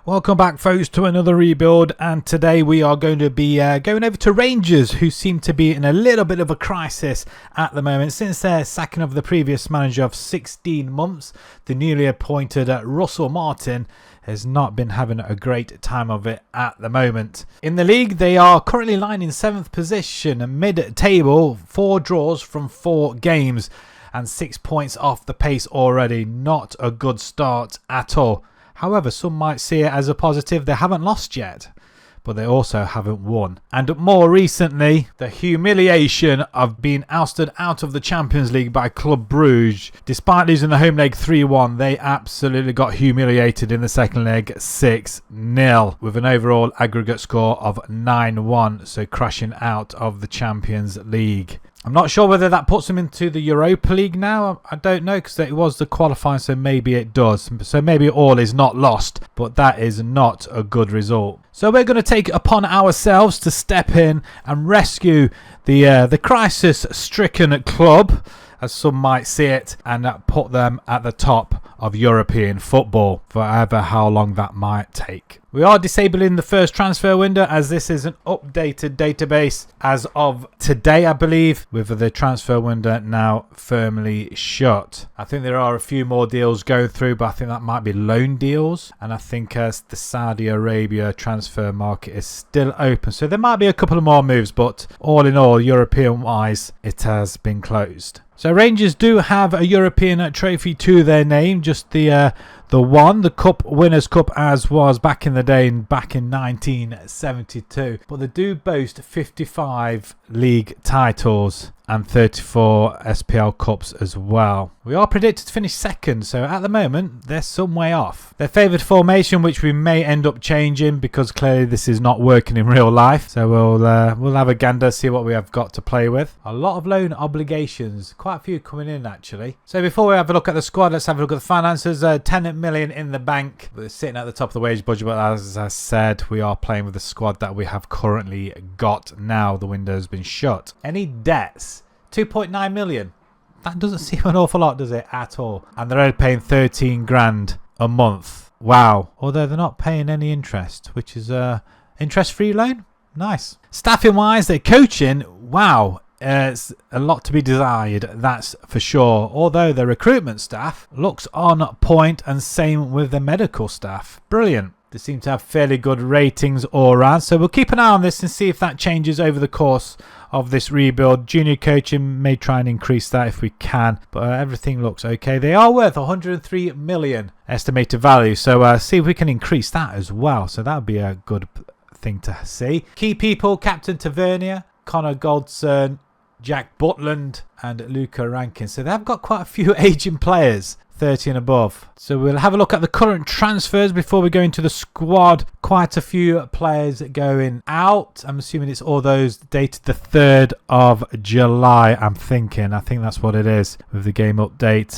Welcome back, folks, to another rebuild, and today we are going to be going over to Rangers, who seem to be in a little bit of a crisis at the moment. Since their sacking of the previous manager of 16 months, the newly appointed Russell Martin has not been having a great time of it at the moment. In the league, they are currently lying in 7th position, mid-table, 4 draws from 4 games, and 6 points off the pace already. Not a good start at all. However, some might see it as a positive. They haven't lost yet, but they also haven't won. And more recently, the humiliation of being ousted out of the Champions League by Club Brugge. Despite losing the home leg 3-1, they absolutely got humiliated in the second leg 6-0 with an overall aggregate score of 9-1, so crashing out of the Champions League. I'm not sure whether that puts them into the Europa League now. I don't know, because it was the qualifying, so maybe it does. So maybe all is not lost, but that is not a good result. So we're going to take it upon ourselves to step in and rescue the crisis-stricken club, as some might see it, and put them at the top of European football, for however how long that might take. We are disabling the first transfer window, as this is an updated database as of today, I believe, with the transfer window now firmly shut. I think there are a few more deals going through, but I think that might be loan deals, and I think the Saudi Arabia transfer market is still open, so there might be a couple of more moves, but all in all, European-wise, it has been closed. So Rangers do have a European trophy to their name, just the one, the Cup Winners' Cup, as was back in the day, back in 1972. But they do boast 55 league titles and 34 SPL Cups as well. We are predicted to finish second, so at the moment they're some way off. Their favoured formation, which we may end up changing because clearly this is not working in real life. So we'll have a gander, see what we have got to play with. A lot of loan obligations, quite a few coming in actually. So before we have a look at the squad, let's have a look at the finances. 10 million in the bank. We're sitting at the top of the wage budget, but as I said, we are playing with the squad that we have currently got now. The window's been shut. Any debts? 2.9 million. That doesn't seem an awful lot, does it, at all? And they're only paying 13 grand a month. Wow. Although they're not paying any interest, which is interest-free loan. Nice. Staffing wise, they're coaching. Wow. It's a lot to be desired, that's for sure. Although the recruitment staff looks on point, and same with the medical staff. Brilliant. They seem to have fairly good ratings all around. So we'll keep an eye on this and see if that changes over the course of this rebuild. Junior coaching may try and increase that if we can, but everything looks okay. They are worth 103 million estimated value, so see if we can increase that as well. So that would be a good thing to see. Key people: Captain Tavernier, Connor Goldson, Jack Butland and Luca Rankin. So they've got quite a few aging players, 30 and above. So we'll have a look at the current transfers before we go into the squad. Quite a few players going out. I'm assuming it's all those dated the 3rd of July, I think that's what it is with the game update.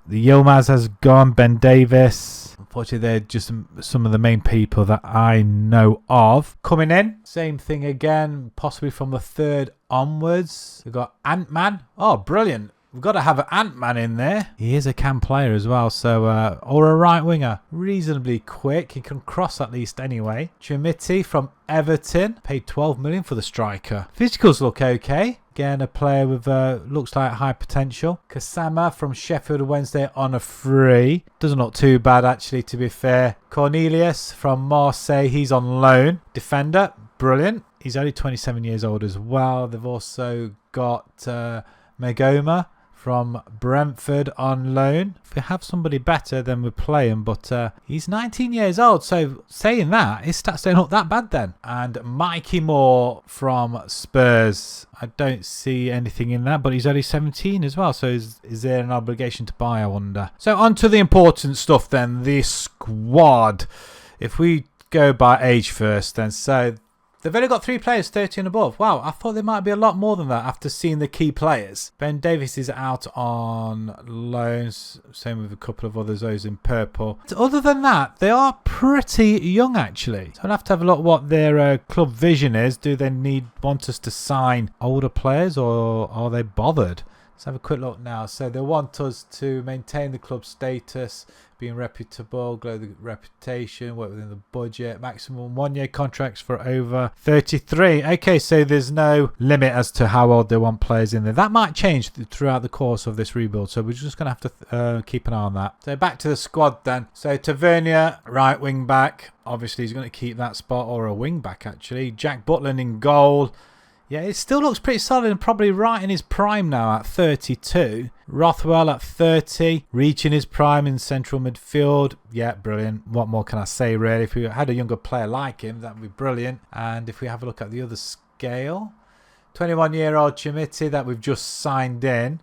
The Yilmaz has gone, Ben Davis. Unfortunately, they're just some of the main people that I know of. Coming in, same thing again, possibly from the 3rd onwards. We've got Ant-Man. Oh, brilliant. We've got to have an Ant-Man in there. He is a cam player as well, so or a right winger. Reasonably quick. He can cross at least anyway. Chimiti from Everton. Paid 12 million for the striker. Physicals look okay. Again, a player with looks like high potential. Kasama from Sheffield Wednesday on a free. Doesn't look too bad actually, to be fair. Cornelius from Marseille. He's on loan. Defender. Brilliant. He's only 27 years old as well. They've also got Megoma from Brentford on loan. If we have somebody better, then we'll play him, but he's 19 years old, so saying that, his stats don't look that bad then. And Mikey Moore from Spurs. I don't see anything in that, but he's only 17 as well, so is there an obligation to buy, I wonder. So on to the important stuff then, the squad. If we go by age first then, so they've only got 3 players 30 and above. Wow, I thought there might be a lot more than that after seeing the key players. Ben Davis is out on loans. Same with a couple of others, those in purple. So other than that, they are pretty young actually. So I'll have to have a look what their club vision is. Do they want us to sign older players, or are they bothered? Let's have a quick look now. So they want us to maintain the club status, being reputable, grow the reputation, work within the budget, maximum 1-year contracts for over 33. Okay, so there's no limit as to how old they want players in there. That might change throughout the course of this rebuild, so we're just going to have to keep an eye on that. So back to the squad then. So Tavernier, right wing back. Obviously he's going to keep that spot, or a wing back actually. Jack Butland in goal. Yeah, it still looks pretty solid and probably right in his prime now at 32. Rothwell at 30, reaching his prime in central midfield. Yeah, brilliant. What more can I say, really? If we had a younger player like him, that would be brilliant. And if we have a look at the other scale, 21-year-old Chimiti that we've just signed in.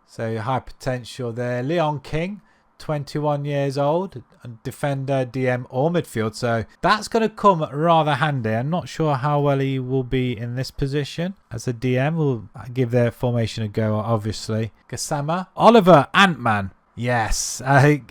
So high potential there. Leon King, 21 years old, defender, DM or midfield, so that's going to come rather handy. I'm not sure how well he will be in this position as a DM. We'll give their formation a go, obviously. Gassama, Oliver Antman. Yes, I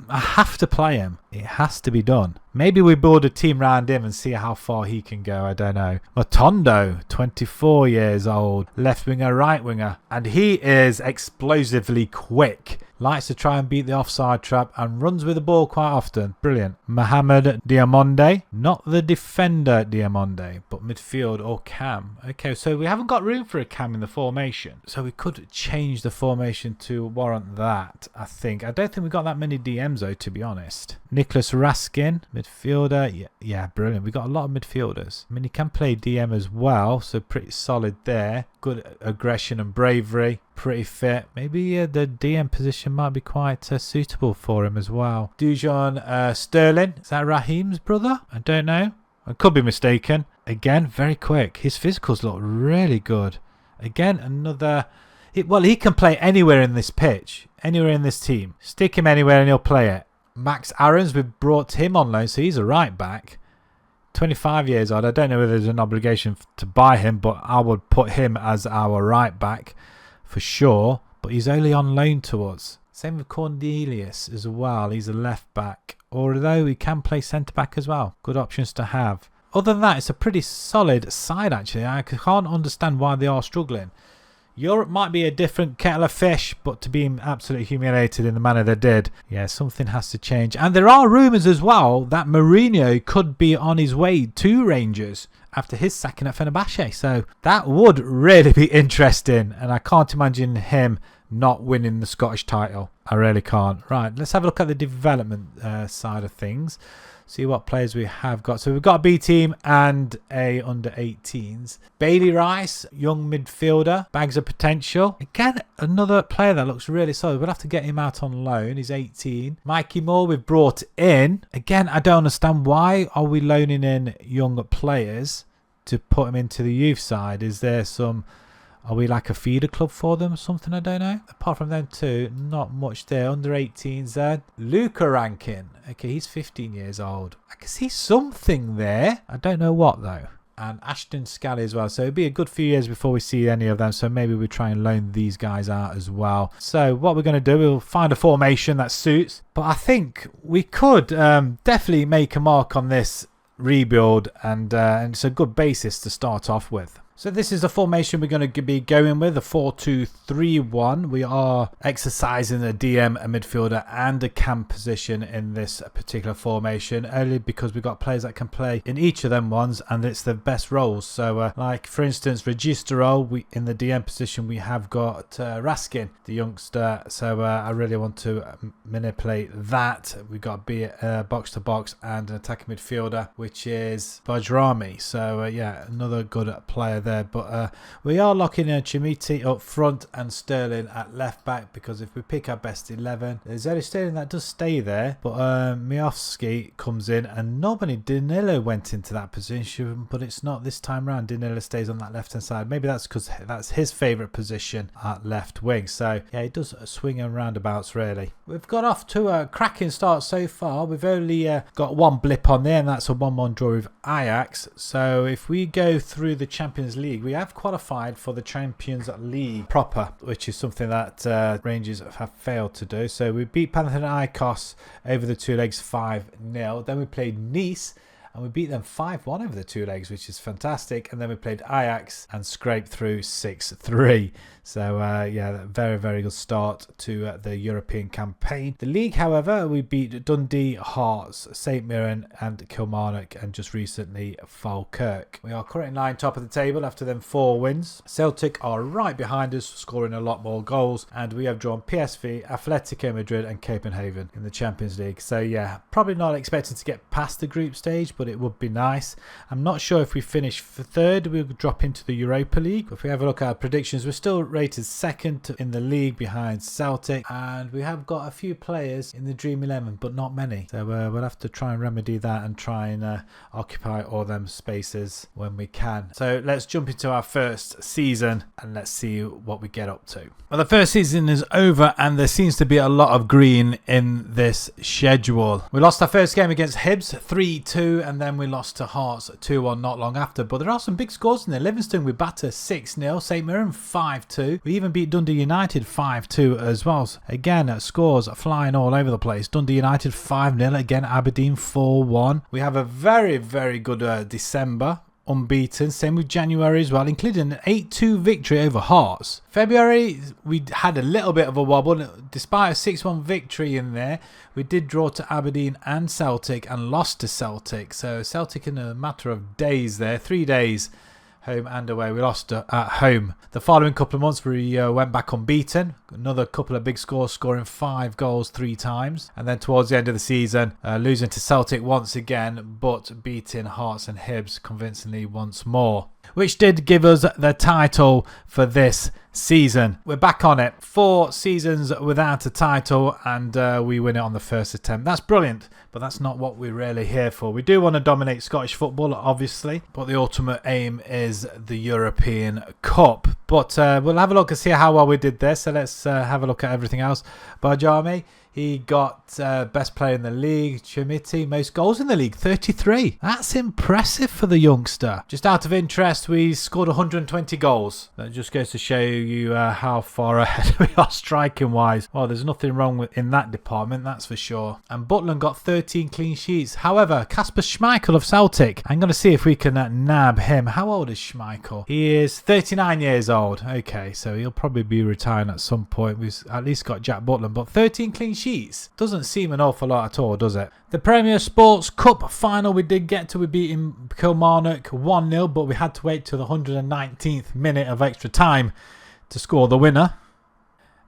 have to play him. It has to be done. Maybe we build a team around him and see how far he can go. I don't know. Matondo, 24 years old, left winger, right winger, and he is explosively quick. Likes to try and beat the offside trap and runs with the ball quite often. Brilliant. Mohamed Diamonde, not the defender Diamonde, but midfield or cam. Okay, so we haven't got room for a cam in the formation, so we could change the formation to warrant that, I think. I don't think we've got that many DMs though, to be honest. Nicholas Raskin, midfielder. Yeah, brilliant. We've got a lot of midfielders. I mean, he can play DM as well, so pretty solid there. Good aggression and bravery. Pretty fit. Maybe the DM position might be quite suitable for him as well. Dujon Sterling. Is that Raheem's brother? I don't know. I could be mistaken. Again, very quick. His physicals look really good. Again, another... Well, he can play anywhere in this pitch. Anywhere in this team. Stick him anywhere and he'll play it. Max Aarons, we've brought him on loan, so he's a right back. 25 years old. I don't know whether there's an obligation to buy him, but I would put him as our right back for sure. But he's only on loan to us. Same with Cornelius as well. He's a left back, although he can play centre back as well. Good options to have. Other than that, it's a pretty solid side actually. I can't understand why they are struggling. Europe might be a different kettle of fish, but to be absolutely humiliated in the manner they did, yeah, something has to change. And there are rumours as well that Mourinho could be on his way to Rangers after his sacking at Fenerbahce. So that would really be interesting, and I can't imagine him not winning the Scottish title. I really can't. Right, let's have a look at the development side of things. See what players we have got. So we've got a B team and a under 18s. Bailey Rice, young midfielder, bags of potential. Again, another player that looks really solid. We'll have to get him out on loan. He's 18. Mikey Moore we've brought in. Again, I don't understand why are we loaning in young players to put them into the youth side. Is there some... Are we like a feeder club for them or something? I don't know. Apart from them two, not much there. Under 18s there. Luca Rankin. Okay, he's 15 years old. I can see something there. I don't know what though. And Ashton Scally as well. So it'll be a good few years before we see any of them. So maybe we try and loan these guys out as well. So what we're going to do, we'll find a formation that suits. But I think we could definitely make a mark on this rebuild. And it's a good basis to start off with. So this is the formation we're going to be going with, the 4-2-3-1. We are exercising a DM, a midfielder and a cam position in this particular formation, only because we've got players that can play in each of them ones and it's the best roles. So like for instance, Registero, in the DM position we have got Raskin, the youngster. So I really want to manipulate that. We've got box to box and an attacking midfielder, which is Bajrami. So yeah, another good player there, but we are locking in Chimiti up front and Sterling at left back, because if we pick our best 11, there's only Sterling that does stay there, but Miofsky comes in, and normally Danilo went into that position, but it's not this time round. Danilo stays on that left hand side. Maybe that's because that's his favourite position at left wing. So yeah, it does swing and roundabouts really. We've got off to a cracking start so far. We've only got one blip on there, and that's a 1-1 draw with Ajax. So if we go through the Champions League, we have qualified for the Champions League proper, which is something that Rangers have failed to do. So we beat Panathinaikos over the two legs 5-0. Then we played Nice and we beat them 5-1 over the 2 legs, which is fantastic. And then we played Ajax and scraped through 6-3. So yeah, very, very good start to the European campaign. The league, however, we beat Dundee, Hearts, St Mirren and Kilmarnock, and just recently Falkirk. We are currently 9 top of the table after them 4 wins. Celtic are right behind us, scoring a lot more goals, and we have drawn PSV, Atletico Madrid and Copenhagen in the Champions League. So yeah, probably not expecting to get past the group stage, but it would be nice. I'm not sure if we finish for third, we'll drop into the Europa League. If we have a look at our predictions, we're still rated second in the league behind Celtic, and we have got a few players in the Dream 11, but not many. So we'll have to try and remedy that and try and occupy all them spaces when we can. So let's jump into our first season and let's see what we get up to. Well, the first season is over and there seems to be a lot of green in this schedule. We lost our first game against Hibs 3-2, and then we lost to Hearts 2-1 not long after. But there are some big scores in there. Livingston we batter 6-0, St Mirren 5-2. We even beat Dundee United 5-2 as well. So again, scores flying all over the place. Dundee United 5-0, again Aberdeen 4-1. We have a very, very good December. Unbeaten, same with January as well, including an 8-2 victory over Hearts. February, we had a little bit of a wobble. Despite a 6-1 victory in there, we did draw to Aberdeen and Celtic and lost to Celtic. So Celtic in a matter of days there, 3 days, home and away. We lost at home. The following couple of months we went back unbeaten. Another couple of big scores, scoring 5 goals 3 times. And then towards the end of the season, losing to Celtic once again, but beating Hearts and Hibs convincingly once more, which did give us the title for this season. We're back on it. 4 seasons without a title, and we win it on the first attempt. That's brilliant, but that's not what we're really here for. We do want to dominate Scottish football, obviously, but the ultimate aim is the European Cup. But we'll have a look and see how well we did there. So let's have a look at everything else. Bajami, he got best player in the league. Chimiti, most goals in the league, 33. That's impressive for the youngster. Just out of interest, we scored 120 goals. That just goes to show you how far ahead we are striking wise. Well, there's nothing wrong in that department, that's for sure. And Butland got 13 clean sheets. However, Kasper Schmeichel of Celtic, I'm going to see if we can nab him. How old is Schmeichel? He is 39 years old. Okay, so he'll probably be retiring at some point. We've at least got Jack Butland, but 13 clean sheets doesn't seem an awful lot at all, does it? The Premier Sports Cup final we did get to. We beat Kilmarnock 1-0, but we had to wait till the 119th minute of extra time to score the winner.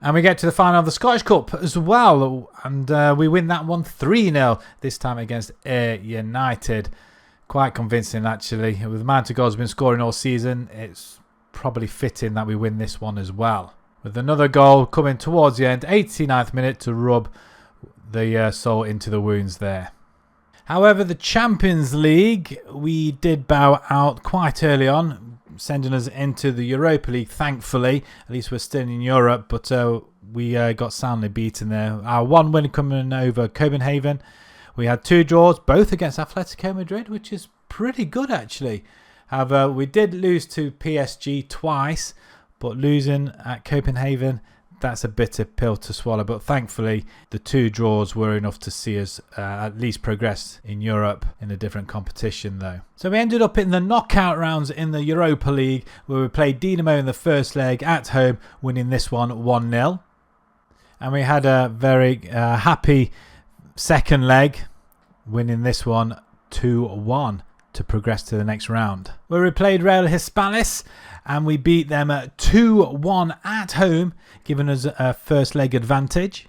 And we get to the final of the Scottish Cup as well, and we win that one 3-0, this time against Ayr United. Quite convincing, actually. With the amount of goals we've been scoring all season, it's probably fitting that we win this one as well. With another goal coming towards the end, 89th minute, to rub the salt into the wounds there. However, the Champions League, we did bow out quite early on, sending us into the Europa League, thankfully. At least we're still in Europe, but we got soundly beaten there. Our 1 win coming over Copenhagen. We had 2 draws, both against Atletico Madrid, which is pretty good, actually. However, we did lose to PSG twice, but losing at Copenhagen, that's a bitter pill to swallow. But thankfully, the 2 draws were enough to see us at least progress in Europe in a different competition, though. So we ended up in the knockout rounds in the Europa League, where we played Dinamo in the first leg at home, winning this one 1-0. And we had a very happy second leg, winning this one 2-1 to progress to the next round. Where we played Real Hispalis, and we beat them 2-1 at home, giving us a first leg advantage.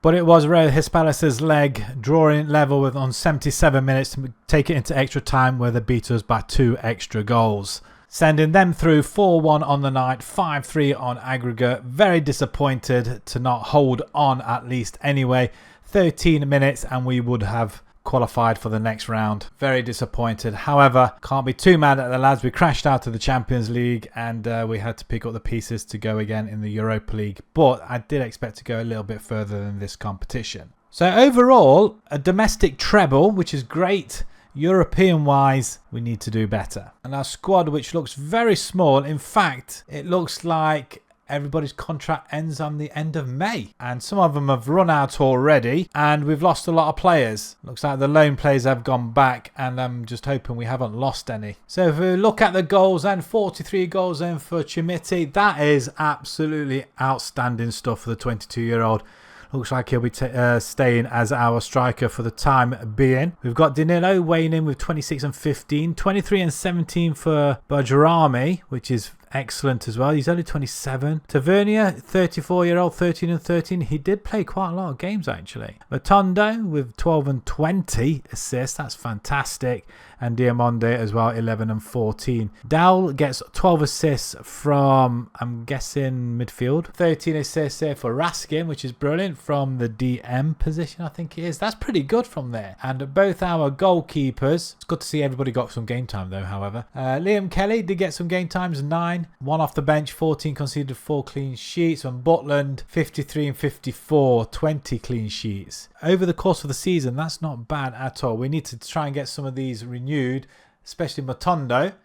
But it was Real Hispalis' leg drawing level with on 77 minutes to take it into extra time, where they beat us by 2 extra goals, sending them through 4-1 on the night, 5-3 on aggregate. Very disappointed to not hold on, at least anyway. 13 minutes and we would have qualified for the next round. Very disappointed. However, can't be too mad at the lads. We crashed out of the Champions League, and we had to pick up the pieces to go again in the Europa League. But I did expect to go a little bit further than this competition. So overall, a domestic treble, which is great. European wise, we need to do better. And our squad, which looks very small, in fact, it looks like everybody's contract ends on the end of May, and some of them have run out already, and we've lost a lot of players. Looks like the loan players have gone back, and I'm just hoping we haven't lost any. So if we look at the goals, and 43 goals in for Chimiti, that is absolutely outstanding stuff for the 22-year-old. Looks like he'll be staying as our striker for the time being. We've got Danilo weighing in with 26 and 15. 23 and 17 for Bajrami, which is excellent as well. He's only 27. Tavernier, 34-year-old, 13 and 13. He did play quite a lot of games, actually. Matondo with 12 and 20 assists. That's fantastic. And Diamonde as well, 11 and 14. Dowell gets 12 assists from, I'm guessing, midfield. 13 assists here for Raskin, which is brilliant, from the DM position, I think it is. That's pretty good from there. And both our goalkeepers. It's good to see everybody got some game time, though, however. Liam Kelly did get some game times, 9. 1 off the bench, 14 conceded, 4 clean sheets. And Butland, 53 and 54, 20 clean sheets. Over the course of the season, that's not bad at all. We need to try and get some of these renewed, especially Matondo.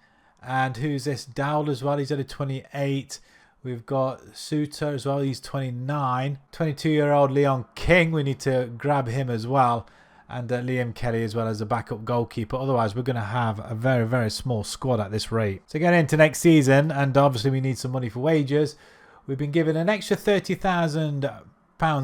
And who's this? Dowell as well. He's only 28. We've got Suter as well. He's 29. 22-year-old Leon King. We need to grab him as well. And Liam Kelly as well as a backup goalkeeper. Otherwise, we're going to have a very, very small squad at this rate. So getting into next season, and obviously we need some money for wages. We've been given an extra £30,000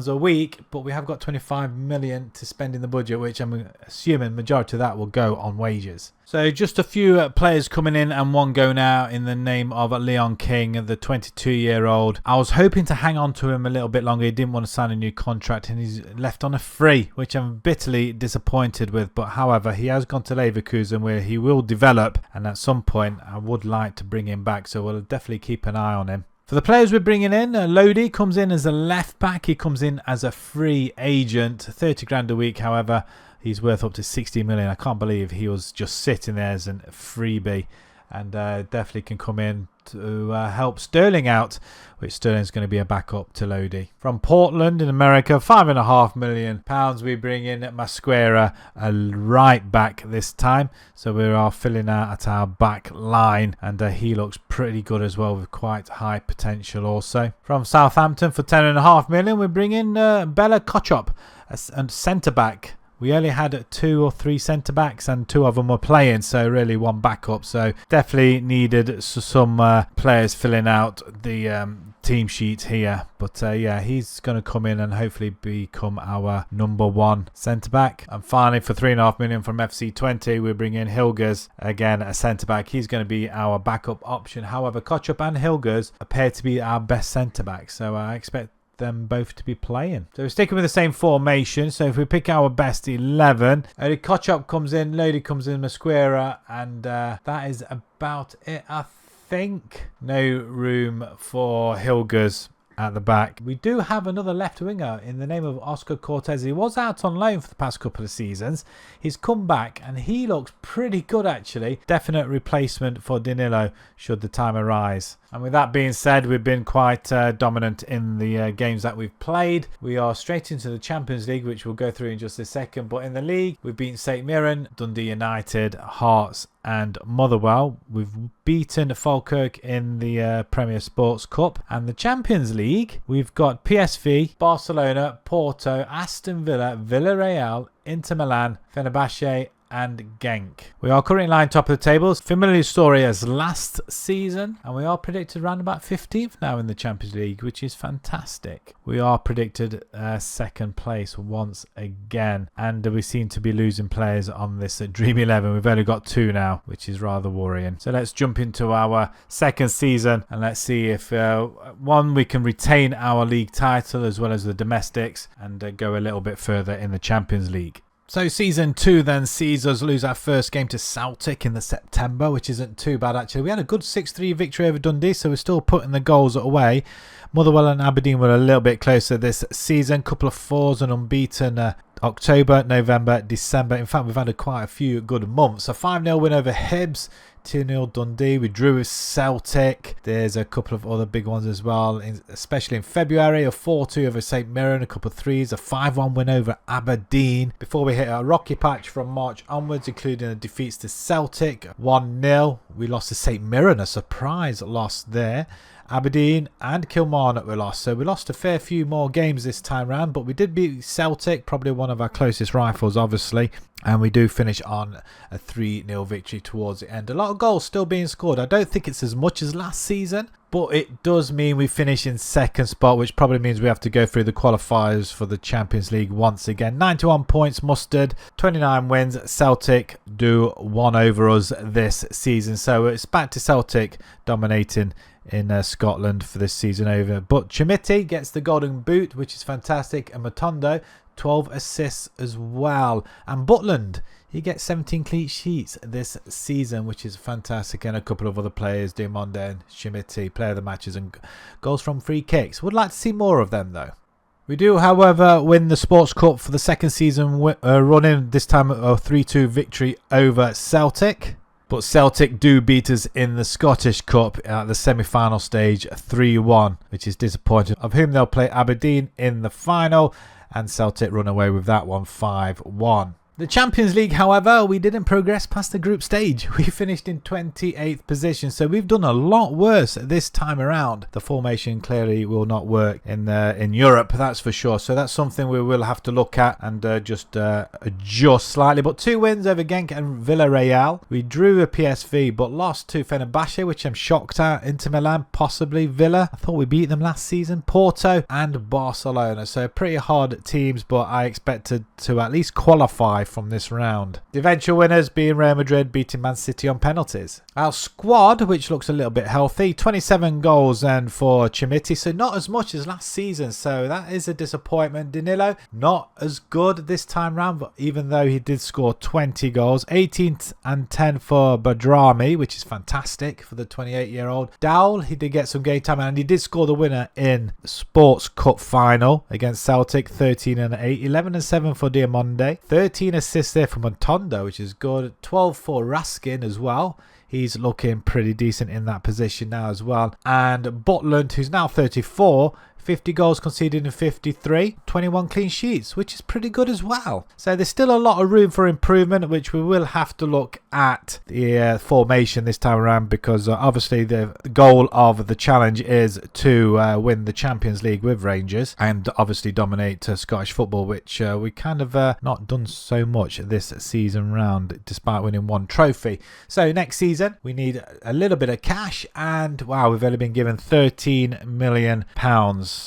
a week, but we have got 25 million to spend in the budget, which I'm assuming majority of that will go on wages. So just a few players coming in and one going out in the name of Leon King, the 22-year-old. I was hoping to hang on to him a little bit longer. He didn't want to sign a new contract, and he's left on a free, which I'm bitterly disappointed with. But however, he has gone to Leverkusen, where he will develop, and at some point I would like to bring him back, so we'll definitely keep an eye on him. For the players we're bringing in, Lodi comes in as a left back. He comes in as a free agent, 30 grand a week. However, he's worth up to 60 million. I can't believe he was just sitting there as a freebie, and definitely can come in to help Sterling out, which Sterling's going to be a backup to Lodi. From Portland in America, £5.5 million. We bring in Masquera, a right back this time. So we are filling out at our back line, and he looks pretty good as well, with quite high potential also. From Southampton for £10.5 million, we bring in Bella Kochop, a centre back. We only had 2 or 3 centre backs, and 2 of them were playing, so really 1 backup. So definitely needed some players filling out the team sheet here. But yeah, he's going to come in and hopefully become our number 1 centre back. And finally, for £3.5 million from FC20, we bring in Hilgers, again a centre back. He's going to be our backup option. However, Kochup and Hilgers appear to be our best centre backs, so I expect them both to be playing. So we're sticking with the same formation. So if we pick our best 11, Kochop comes in, Lodi comes in, Masquera, and that is about it, I think. No room for Hilgers at the back. We do have another left winger in the name of Oscar Cortez. He was out on loan for the past couple of seasons. He's come back and he looks pretty good, actually. Definite replacement for Danilo should the time arise. And with that being said, we've been quite dominant in the games that we've played. We are straight into the Champions League, which we'll go through in just a second. But in the league, we've beaten St Mirren, Dundee United, Hearts and Motherwell. We've beaten Falkirk in the Premier Sports Cup. And the Champions League, we've got PSV, Barcelona, Porto, Aston Villa, Villarreal, Inter Milan, Fenerbahce and Genk. We are currently lying top of the table. Familiar story as last season, and we are predicted around about 15th now in the Champions League, which is fantastic. We are predicted second place once again, and we seem to be losing players on this Dream 11. We've only got 2 now, which is rather worrying. So let's jump into our second season, and let's see if one, we can retain our league title as well as the domestics, and go a little bit further in the Champions League. So season 2 then sees us lose our first game to Celtic in the September, which isn't too bad actually. We had a good 6-3 victory over Dundee, so we're still putting the goals away. Motherwell and Aberdeen were a little bit closer this season. Couple of 4s and unbeaten October, November, December. In fact, we've had quite a few good months. A 5-0 win over Hibs. 2-0 Dundee. We drew with Celtic. There's a couple of other big ones as well, especially in February. A 4-2 over St Mirren, a couple of 3s, a 5-1 win over Aberdeen. Before we hit a rocky patch from March onwards, including the defeats to Celtic, 1-0. We lost to St Mirren, a surprise loss there. Aberdeen and Kilmarnock we lost. So we lost a fair few more games this time round, but we did beat Celtic, probably one of our closest rivals, obviously. And we do finish on a 3-0 victory towards the end. A lot of goals still being scored. I don't think it's as much as last season, but it does mean we finish in second spot, which probably means we have to go through the qualifiers for the Champions League once again. 91 points mustered, 29 wins. Celtic do one over us this season. So it's back to Celtic dominating in Scotland for this season over. But Chimiti gets the golden boot, which is fantastic. And Matondo, 12 assists as well. And Butland, he gets 17 clean sheets this season, which is fantastic. And a couple of other players, Diamonde and Chimiti, player of the matches and goals from free kicks. Would like to see more of them though. We do, however, win the Sports Cup for the second season running, this time a 3-2 victory over Celtic. But Celtic do beat us in the Scottish Cup at the semi-final stage 3-1, which is disappointing. Of whom they'll play Aberdeen in the final, and Celtic run away with that one 5-1. The Champions League, however, we didn't progress past the group stage. We finished in 28th position, so we've done a lot worse this time around. The formation clearly will not work in Europe, that's for sure. So that's something we will have to look at and just adjust slightly. But 2 wins over Genk and Villarreal. We drew a PSV, but lost to Fenerbahce, which I'm shocked at. Inter Milan, possibly Villa. I thought we beat them last season. Porto and Barcelona. So pretty hard teams, but I expected to at least qualify from this round. The eventual winners being Real Madrid beating Man City on penalties. Our squad, which looks a little bit healthy, 27 goals and for Chimiti, so not as much as last season, so that is a disappointment. Danilo, not as good this time round, but even though he did score 20 goals, 18 and 10 for Badrami, which is fantastic for the 28-year-old. Dowell, he did get some game time and he did score the winner in the Sports Cup final against Celtic, 13 and 8, 11 and 7 for Diamonde, 13 assists there for Montondo, which is good, 12 for Raskin as well. He's looking pretty decent in that position now as well. And Butland, who's now 34, 50 goals conceded in 53, 21 clean sheets, which is pretty good as well. So there's still a lot of room for improvement, which we will have to look at the formation this time around, because obviously the goal of the challenge is to win the Champions League with Rangers and obviously dominate Scottish football, which we kind of not done so much this season round despite winning 1 trophy. So next season we need a little bit of cash, and wow, we've only been given £13 million,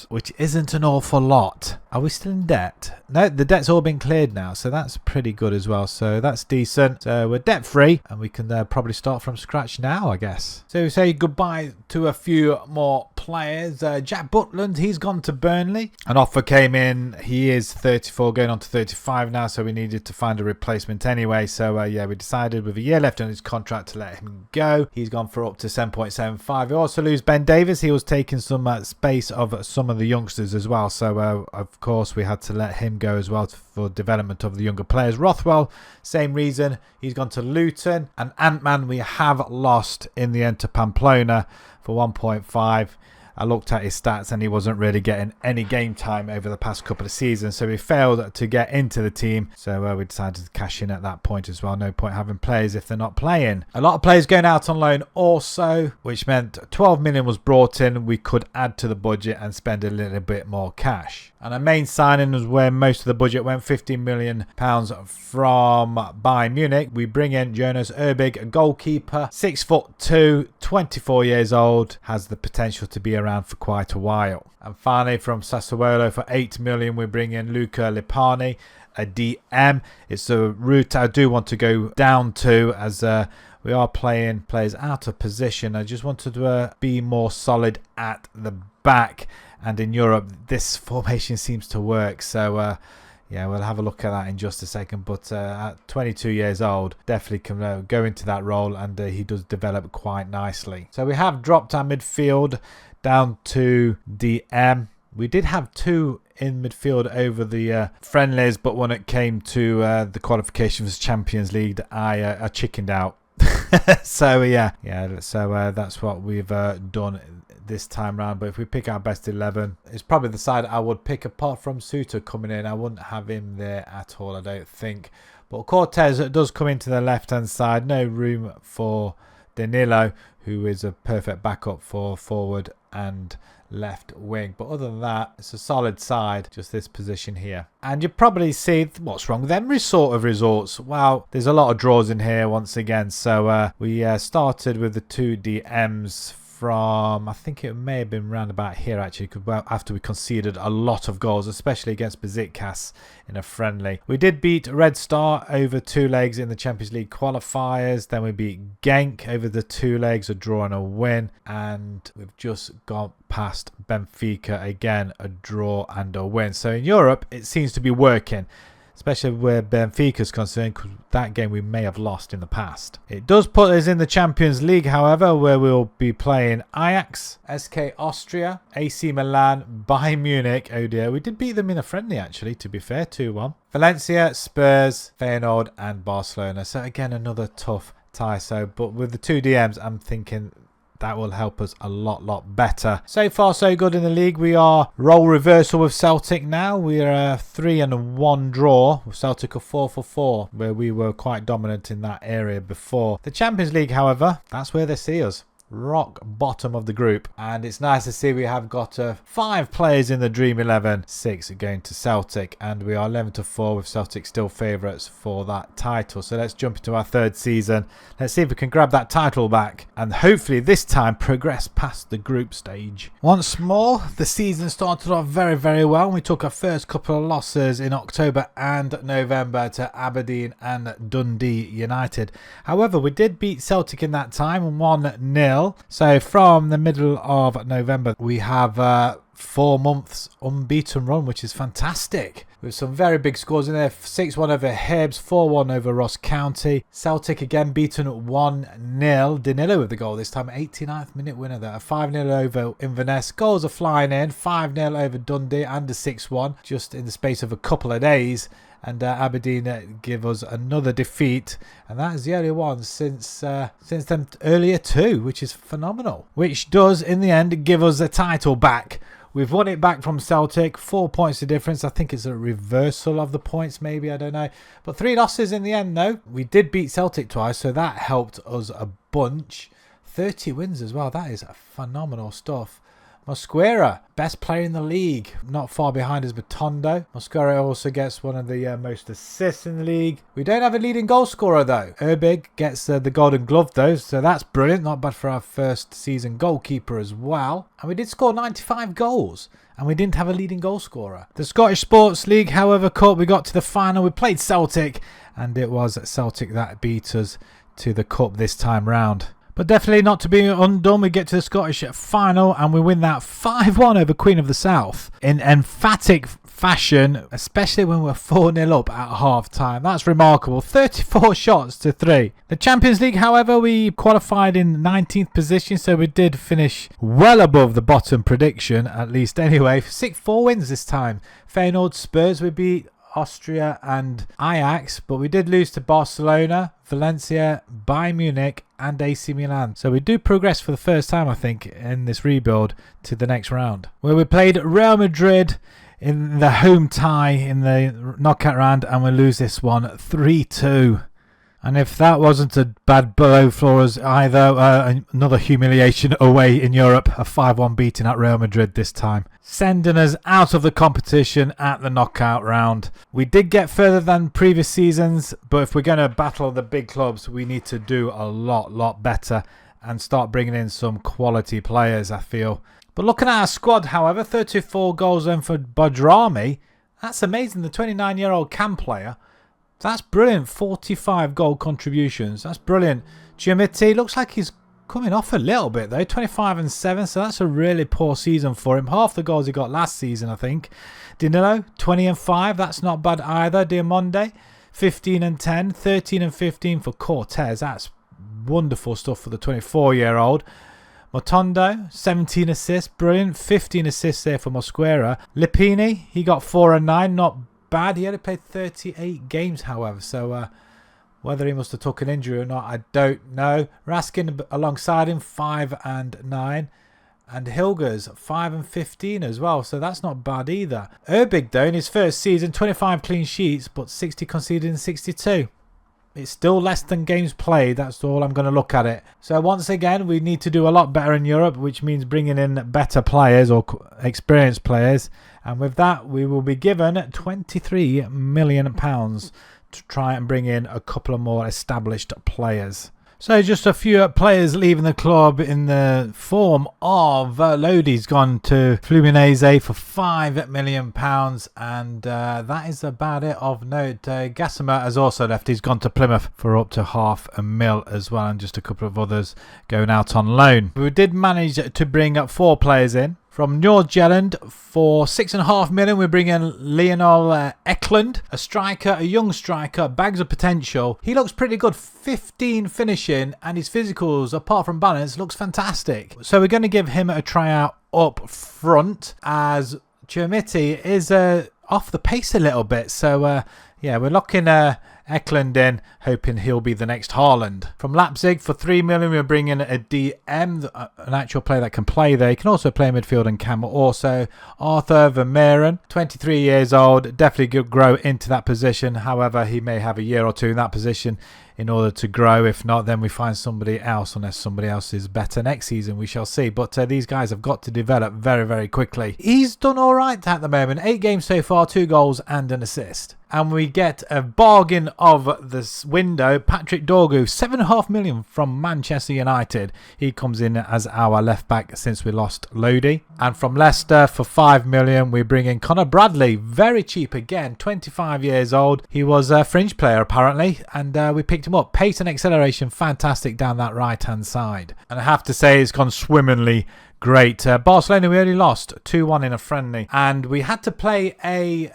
which isn't an awful lot. Are we still in debt? No, the debt's all been cleared now, so that's pretty good as well. So that's decent. So we're debt free and we can probably start from scratch now, I guess. So we say goodbye to a few more players. Jack Butland, he's gone to Burnley. An offer came in. He is 34, going on to 35 now, so we needed to find a replacement anyway. So yeah, we decided with a year left on his contract to let him go. He's gone for up to 7.75. We also lose Ben Davies. He was taking some space of some of the youngsters as well. So of course we had to let him go as well for development of the younger players. Rothwell, same reason. He's gone to Luton. And Ant-Man we have lost in the end to Pamplona for 1.5. I looked at his stats and he wasn't really getting any game time over the past couple of seasons, so he failed to get into the team. So we decided to cash in at that point as well. No point having players if they're not playing. A lot of players going out on loan also, which meant 12 million was brought in. We could add to the budget and spend a little bit more cash. And our main signing was where most of the budget went, £15 million from Bayern Munich. We bring in Jonas Erbig, a goalkeeper, 6'2", 24 years old, has the potential to be around for quite a while. And finally from Sassuolo for £8 million, we bring in Luca Lipani, a DM. It's a route I do want to go down to, as we are playing players out of position. I just wanted to be more solid at the back. And in Europe, this formation seems to work. So, yeah, we'll have a look at that in just a second. But at 22 years old, definitely can go into that role. And he does develop quite nicely. So we have dropped our midfield down to DM. We did have 2 in midfield over the friendlies. But when it came to the qualifications for Champions League, I chickened out. So, yeah. So that's what we've done this time round. But if we pick our best 11, it's probably the side I would pick apart from Suter coming in. I wouldn't have him there at all, I don't think. But Cortez does come into the left hand side. No room for Danilo, who is a perfect backup for forward and left wing. But other than that, it's a solid side, just this position here. And you probably see what's wrong with them sort of results. Well, there's a lot of draws in here once again. So we started with the 2 DMs from, I think it may have been round about here actually, after we conceded a lot of goals, especially against Besiktas in a friendly. We did beat Red Star over 2 legs in the Champions League qualifiers. Then we beat Genk over the 2 legs, a draw and a win. And we've just gone past Benfica again, a draw and a win. So in Europe, it seems to be working, especially where Benfica is concerned, because that game we may have lost in the past. It does put us in the Champions League, however, where we'll be playing Ajax, SK Austria, AC Milan, Bayern Munich. Oh dear, we did beat them in a friendly actually, to be fair, 2-1. Valencia, Spurs, Feyenoord and Barcelona. So again, another tough tie. So, but with the 2 DMs, I'm thinking that will help us a lot better. So far so good in the league. We are role reversal with Celtic now. We're a 3-1 draw. Celtic are 4-4, where we were quite dominant in that area before. The Champions League, however, that's where they see us. Rock bottom of the group, and it's nice to see we have got 5 players in the Dream 11, 6 going to Celtic, and we are 11-4 with Celtic still favourites for that title. So let's jump into our 3rd season. Let's see if we can grab that title back and hopefully this time progress past the group stage. Once more, the season started off very well. We took our first couple of losses in October and November to Aberdeen and Dundee United. However, we did beat Celtic in that time 1-0. So from the middle of November, we have 4 months unbeaten run, which is fantastic. With some very big scores in there. 6-1 over Hibs, 4-1 over Ross County. Celtic again beaten 1-0. Danilo with the goal this time, 89th minute winner there. A 5-0 over Inverness. Goals are flying in. 5-0 over Dundee and a 6-1 just in the space of a couple of days. And Aberdeen give us another defeat, and that is the only one since them earlier too, which is phenomenal. Which does in the end give us the title back. We've won it back from Celtic, 4 points of difference. I think it's a reversal of the points, maybe, I don't know. But 3 losses in the end, though. We did beat Celtic twice, so that helped us a bunch. 30 wins as well. That is phenomenal stuff. Mosquera, best player in the league. Not far behind is Matondo. Mosquera also gets one of the most assists in the league. We don't have a leading goal scorer though. Erbig gets the Golden Glove though, so that's brilliant. Not bad for our first season goalkeeper as well. And we did score 95 goals. And we didn't have a leading goal scorer. The Scottish Sports League, however, Cup, we got to the final. We played Celtic, and it was Celtic that beat us to the Cup this time round. But definitely not to be undone. We get to the Scottish final and we win that 5-1 over Queen of the South in emphatic fashion, especially when we're 4-0 up at half time. That's remarkable. 34 shots to 3. The Champions League, however, we qualified in 19th position, so we did finish well above the bottom prediction, at least anyway. 4 wins this time. Feyenoord, Spurs, we beat Austria and Ajax, but we did lose to Barcelona, Valencia, Bayern Munich and AC Milan. So we do progress for the first time, I think, in this rebuild to the next round, where we played Real Madrid in the home tie in the knockout round, and we lose this one 3-2. And if that wasn't a bad blow for us either, another humiliation away in Europe, a 5-1 beating at Real Madrid this time, sending us out of the competition at the knockout round. We did get further than previous seasons, but if we're going to battle the big clubs, we need to do a lot better and start bringing in some quality players, I feel. But looking at our squad, however, 34 goals in for Badrami. That's amazing, the 29-year-old cam player. That's brilliant. 45 goal contributions. That's brilliant. Giamatti looks like he's coming off a little bit though. 25 and 7. So that's a really poor season for him. Half the goals he got last season, I think. Danilo, 20 and 5. That's not bad either. Diamonde, 15 and 10. 13 and 15 for Cortez. That's wonderful stuff for the 24-year-old. Matondo, 17 assists. Brilliant. 15 assists there for Mosquera. Lipini, he got 4 and 9. Not bad. He only played 38 games, however, so whether he must have took an injury or not, I don't know. Raskin alongside him, 5 and 9, and Hilgers 5 and 15 as well, so that's not bad either. Erbig though, in his first season, 25 clean sheets, but 60 conceded in 62. It's still less than games played. That's all I'm going to look at it. So once again, we need to do a lot better in Europe, which means bringing in better players or experienced players. And with that, we will be given £23 million to try and bring in a couple of more established players. So just a few players leaving the club in the form of Lodi's gone to Fluminense for £5 million, and that is about it of note. Gassama has also left. He's gone to Plymouth for up to £500,000 as well, and just a couple of others going out on loan. We did manage to bring up 4 players in. From Nord-Jylland for £6.5 million, we bring in Lionel Eklund, a striker, a young striker, bags of potential. He looks pretty good, 15 finishing, and his physicals, apart from balance, looks fantastic. So we're going to give him a tryout up front, as Chermiti is off the pace a little bit. So yeah, we're locking Eklund in, hoping he'll be the next Haaland. From Leipzig for £3 million, we're bringing a DM, an actual player that can play there. He can also play midfield and cam. Also, Arthur Vermeeren, 23 years old, definitely could grow into that position. However, he may have a year or two in that position in order to grow. If not, then we find somebody else, unless somebody else is better next season. We shall see. But these guys have got to develop very, very quickly. He's done all right at the moment. 8 games so far, 2 goals and an assist. And we get a bargain of this window, Patrick Dorgu, £7.5 million from Manchester United. He comes in as our left back since we lost Lodi. And from Leicester for £5 million, we bring in Connor Bradley, very cheap again, 25 years old. He was a fringe player apparently, and we picked him up. Pace and acceleration, fantastic down that right-hand side. And I have to say, it's gone swimmingly great. Barcelona, we only lost 2-1 in a friendly, and we had to play a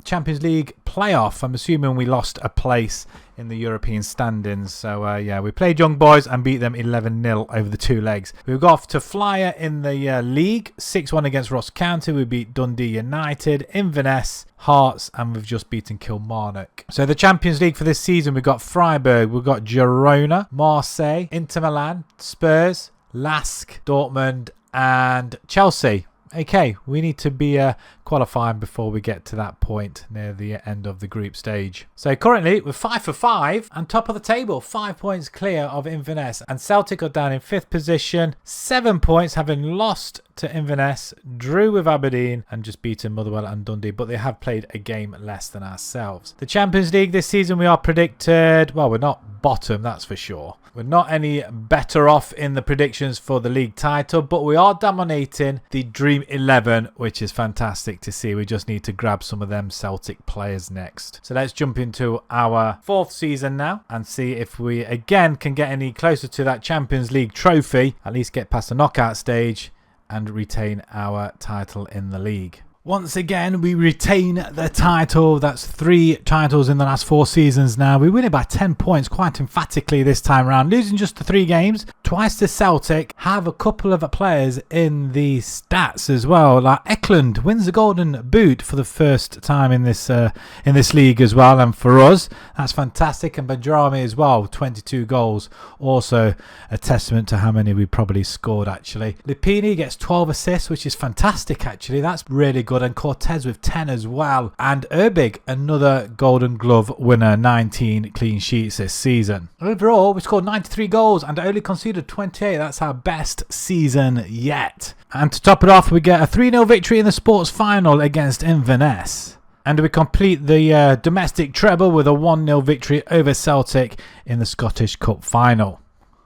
Champions League playoff. I'm assuming we lost a place in the European standings. So yeah, we played Young Boys and beat them 11-0 over the 2 legs. We got off to flyer in the league, 6-1 against Ross County. We beat Dundee United, Inverness, Hearts, and we've just beaten Kilmarnock. So the Champions League for this season, we've got Freiburg, we've got Girona, Marseille, Inter Milan, Spurs, Lask, Dortmund, and Chelsea. Okay, we need to be qualifying before we get to that point near the end of the group stage. So currently we're 5 for 5 and top of the table, 5 points clear of Inverness, and Celtic are down in 5th position, 7 points, having lost to Inverness, drew with Aberdeen and just beaten Motherwell and Dundee, but they have played a game less than ourselves. The Champions League this season, we are predicted, well, we're not bottom, that's for sure. We're not any better off in the predictions for the league title, but we are dominating the Dream 11, which is fantastic to see. We just need to grab some of them Celtic players next. So let's jump into our 4th season now and see if we again can get any closer to that Champions League trophy, at least get past the knockout stage and retain our title in the league. Once again, we retain the title. That's 3 titles in the last 4 seasons now. We win it by 10 points quite emphatically this time around, losing just the 3 games. Twice to Celtic. Have a couple of players in the stats as well. Like Eklund wins the Golden Boot for the first time in this league as well. And for us, that's fantastic. And Badrami as well, 22 goals. Also a testament to how many we probably scored actually. Lipini gets 12 assists, which is fantastic actually. That's really good. And Cortez with 10 as well. And Urbig, another Golden Glove winner, 19 clean sheets this season. Overall, we scored 93 goals and only conceded 28. That's our best season yet. And to top it off, we get a 3-0 victory in the sports final against Inverness. And we complete the domestic treble with a 1-0 victory over Celtic in the Scottish Cup final.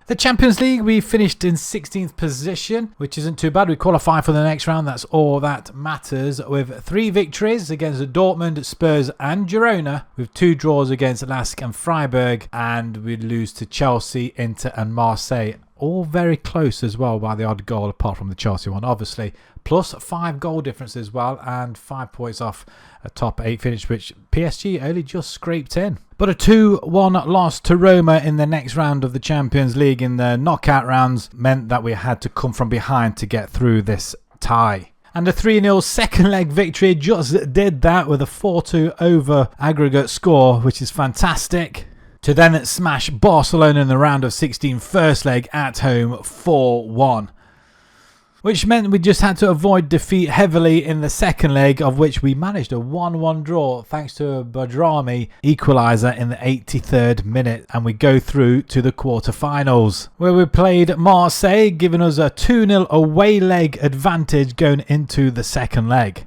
The Champions League, we finished in 16th position, which isn't too bad. We qualify for the next round. That's all that matters. With 3 victories against Dortmund, Spurs and Girona, with 2 draws against Lask and Freiburg, and we lose to Chelsea, Inter and Marseille. All very close as well by the odd goal, apart from the Chelsea one, obviously. Plus 5 goal difference as well, and 5 points off a top 8 finish, which PSG only just scraped in. But a 2-1 loss to Roma in the next round of the Champions League in the knockout rounds meant that we had to come from behind to get through this tie. And a 3-0 second leg victory just did that with a 4-2 over aggregate score, which is fantastic. To then smash Barcelona in the round of 16 first leg at home 4-1. which meant we just had to avoid defeat heavily in the second leg, of which we managed a 1-1 draw thanks to a Badrami equaliser in the 83rd minute, and we go through to the quarter-finals, where we played Marseille, giving us a 2-0 away leg advantage going into the second leg.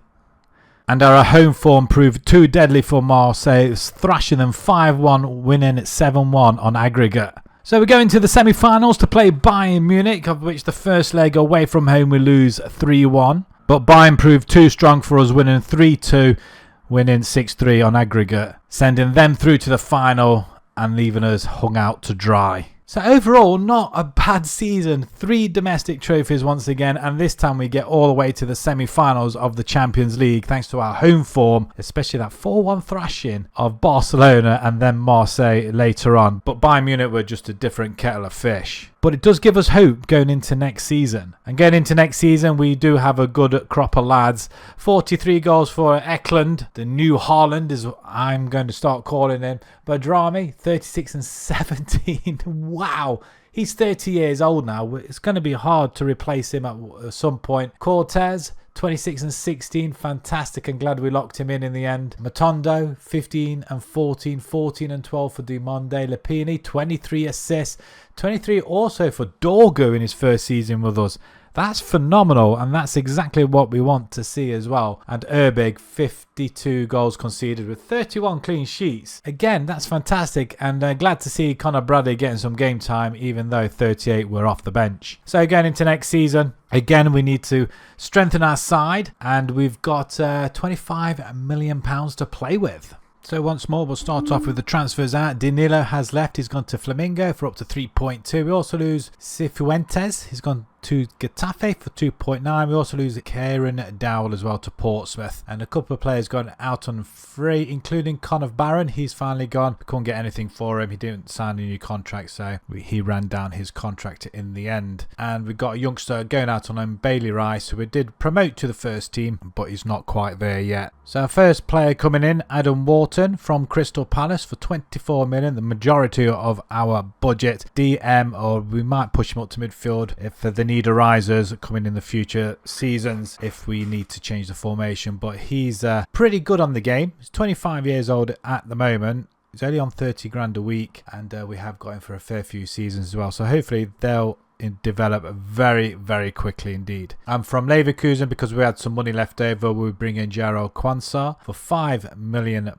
And our home form proved too deadly for Marseille, thrashing them 5-1, winning 7-1 on aggregate. So we go into the semi-finals to play Bayern Munich, of which the first leg away from home we lose 3-1. But Bayern proved too strong for us, winning 3-2, winning 6-3 on aggregate, sending them through to the final and leaving us hung out to dry. So overall, not a bad season. 3 domestic trophies once again, and this time we get all the way to the semi-finals of the Champions League thanks to our home form, especially that 4-1 thrashing of Barcelona and then Marseille later on. But Bayern Munich were just a different kettle of fish. But it does give us hope going into next season. And going into next season, we do have a good crop of lads. 43 goals for Eklund, the new Haaland, is what I'm going to start calling him. Badrami, 36 and 17. Wow. He's 30 years old now. It's going to be hard to replace him at some point. Cortez, 26 and 16, fantastic, and glad we locked him in the end. Matondo, 15 and 14, 14 and 12 for Dumonde. Lepini, 23 assists, 23 also for Dorgu in his first season with us. That's phenomenal, and that's exactly what we want to see as well. And Erbig, 52 goals conceded with 31 clean sheets. Again, that's fantastic, and glad to see Conor Bradley getting some game time, even though 38 were off the bench. So going into next season, again, we need to strengthen our side, and we've got £25 million to play with. So once more, we'll start off with the transfers out. Danilo has left. He's gone to Flamengo for up to 3.2. We also lose Cifuentes. He's gone to Getafe for 2.9. We also lose Kieran Dowell as well to Portsmouth. And a couple of players gone out on free, including Conor Barron. He's finally gone. We couldn't get anything for him. He didn't sign a new contract, so he ran down his contract in the end. And we got a youngster going out on him, Bailey Rice, who we did promote to the first team, but he's not quite there yet. So our first player coming in, Adam Wharton from Crystal Palace for 24 million, the majority of our budget. DM, or we might push him up to midfield if the need arises coming in the future seasons, if we need to change the formation. But he's pretty good on the game. He's 25 years old at the moment. He's only on 30 grand a week, and we have got him for a fair few seasons as well. So hopefully they'll develop very, very quickly indeed. And from Leverkusen, because we had some money left over, we bring in Jaro Quansah for £5 million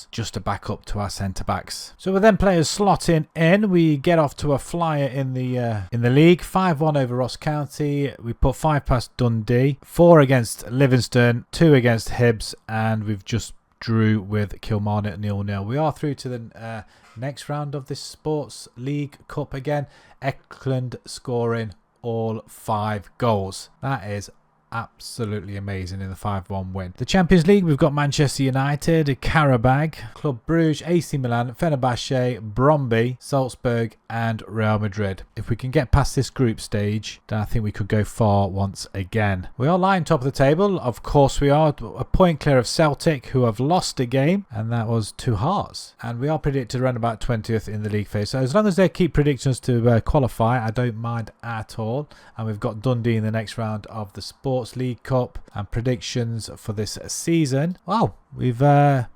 just to back up to our centre backs. So with them players slotting in, we get off to a flyer in the league. 5-1 over Ross County. We put 5 past Dundee, 4 against Livingston, 2 against Hibs, and we've just drew with Kilmarnock 0-0. We are through to the next round of this Sports League Cup again. Eklund scoring all 5 goals. That is absolutely amazing in the 5-1 win. The Champions League, we've got Manchester United, Karabag, Club Brugge, AC Milan, Fenerbahce, Brøndby, Salzburg and Real Madrid. If we can get past this group stage, then I think we could go far once again. We are lying top of the table, of course we are, a point clear of Celtic, who have lost a game, and that was to Hearts. And we are predicted around about 20th in the league phase, so as long as they keep predictions to qualify, I don't mind at all. And we've got Dundee in the next round of the Sports League Cup. And predictions for this season, wow, we've